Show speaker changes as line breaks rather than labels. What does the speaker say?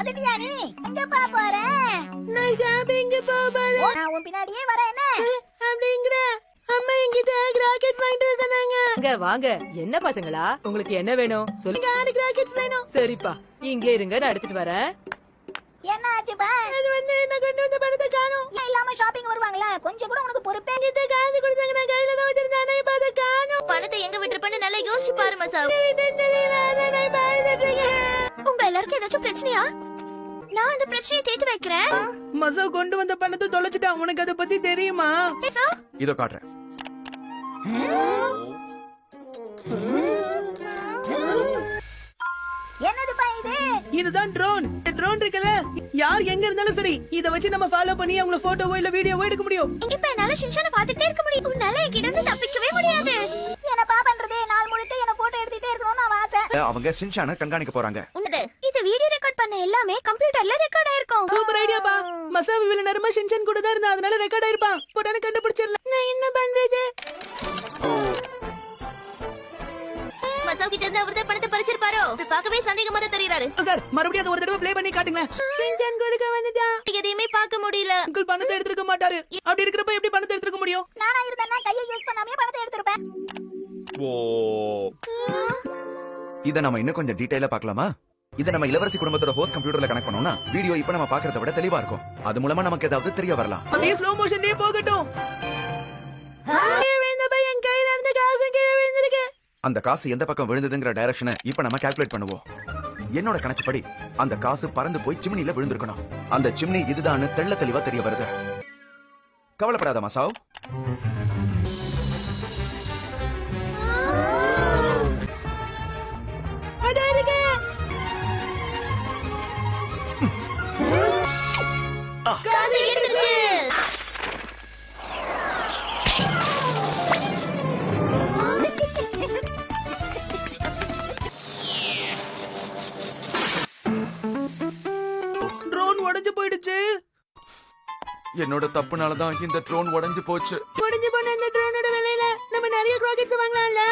வந்துட்டியா நீ? எங்க போற?
நான் ஷாப்பிங் போறேன்.
நான் உன் பின்னாடியே வரேன். என்ன
அப்படிங்கற அம்மா என்கிட்ட ராக்கெட் வாங்கிட்டு வர சொன்னாங்க.
வாங்க வாங்க, என்ன பசங்களா, உங்களுக்கு என்ன வேணும் சொல்லுங்க.
எனக்கு ராக்கெட் வேணும்.
சரிப்பா, இங்கே இருங்க, நான் எடுத்துட்டு வரேன்.
என்ன ஆச்சுப்பா?
அது வந்து நான் கொண்டு வந்த பணத்தை காணோம்.
ஏன் இல்லாம ஷாப்பிங் வருவாங்களா? கொஞ்சம் கூட உனக்கு பொறுப்பே
கிட்ட காசு கொடுத்தாங்க, நான் கையில தான் வச்சிருந்தேன். ஆனா இப்ப அதை காணோம்.
பணத்தை எங்க விட்டுருப்பேன்னு நல்லா யோசிச்சு பாரு மசாவ்.
தெரியல, அதை நான் பாத்துட்டு இருக்கேன்.
உங்க எல்லாருக்கும் ஏதாச்சும் பிரச்சனையா? நான் அந்த பிரச்சனையை தீர்த்து வைக்கிறேன்.
மசா கொண்டு வந்த பணத்தை தொலைச்சிட்டான். உனக்கு அதை பத்தி தெரியுமா?
இதோ காட்டுறேன்.
என்னதுப்பா இது?
இதுதான் ட்ரோன். ட்ரோன் இருக்குல்ல, யார் எங்க இருந்தாலும் சரி இத வச்சு நம்ம ஃபாலோ பண்ணி அவங்கள போட்டோவோ இல்ல வீடியோவோ எடுக்க முடியும்.
இப்ப என்னால ஷின்சானை பாத்துட்டே இருக்க முடியும். உன்னால என்கிட்ட இருந்து தப்பிக்கவே முடியாது.
என்னப்பா பண்றது? நாள் முழுக்க என்ன போட்டோ எடுத்துட்டே இருக்கணும்னு நான் ஆசை.
அவங்க ஷின்சானை கண்காணிக்க போறாங்க.
உன்னது இது வீடியோ ரெக்கார்ட் பண்ண எல்லாமே கம்ப்யூட்டர்ல ரெக்கார்ட் ஆயிருக்கும்.
சூப்பர் ஐடியாப்பா. மசா இவ்வளவு நேரமா ஷின்சான் கூட தான் இருந்தா, அதனால ரெக்கார்ட் ஆயிருப்பான். போட்டானே கண்டுபிடிச்சிடலாம். நான் என்ன பண்றது?
மசாவ் கிட்ட இருந்து அவர்தான் பணத்தை பறிச்சிருப்பாரோ? இப்ப பார்க்கவே சந்தேகமா தான் தெரியுறாரு.
சார், மறுபடியும் அதை ஒரு தடவை ப்ளே பண்ணி காட்டுங்க. ஷின்சான் குறுக்க வந்துட்டான்.
எதையுமே பார்க்க முடியல.
அங்கிள் பணத்தை எடுத்துக்க மாட்டாரு. அப்படி இருக்கிறப்ப எப்படி பணத்தை எடுத்துக்க முடியும்?
நானா இருந்தேன்னா கையை யூஸ் பண்ணாமே பணத்தை எடுத்திருப்பேன்.
இத நம்ம இன்னும் கொஞ்சம் டீடைலா பார்க்கலாமா? இத நம்ம இளவரசி குடும்பத்தோட ஹோஸ்ட் கம்ப்யூட்டர்ல கனெக்ட் பண்ணோம்னா வீடியோ இப்ப நம்ம பாக்குறத விட தெளிவா இருக்கும். அது மூலமா நமக்கு ஏதாவது தெரிய வரலாம்.
அப்படியே ஸ்லோ மோஷன்லயே போகட்டும். விழுந்த பையன் கையில இருந்து காசு கீழே விழுந்திருக்கு.
அந்த காசு எந்த பக்கம் விழுந்ததுங்கிற டைரக்ஷனை இப்ப நம்ம கால்குலேட் பண்ணுவோம். என்னோட கணக்குப்படி அந்த காசு பறந்து போய் சிம்னில விழுந்திருக்கணும். அந்த சிம்னி இதுதான் தெள்ள தெளிவா தெரிய வருது. கவலைப்படாத மசாவ்.
காசு எடுத்துச்சு.
ட்ரோன் உடைஞ்சு போயிடுச்சு.
என்னோட தப்புனாலதான் இந்த ட்ரோன் உடைஞ்சு போச்சு.
உடைஞ்சு போன இந்த ட்ரோனோட விலையில நம்ம நிறைய ராக்கெட்ஸ் வாங்கலாம்ல.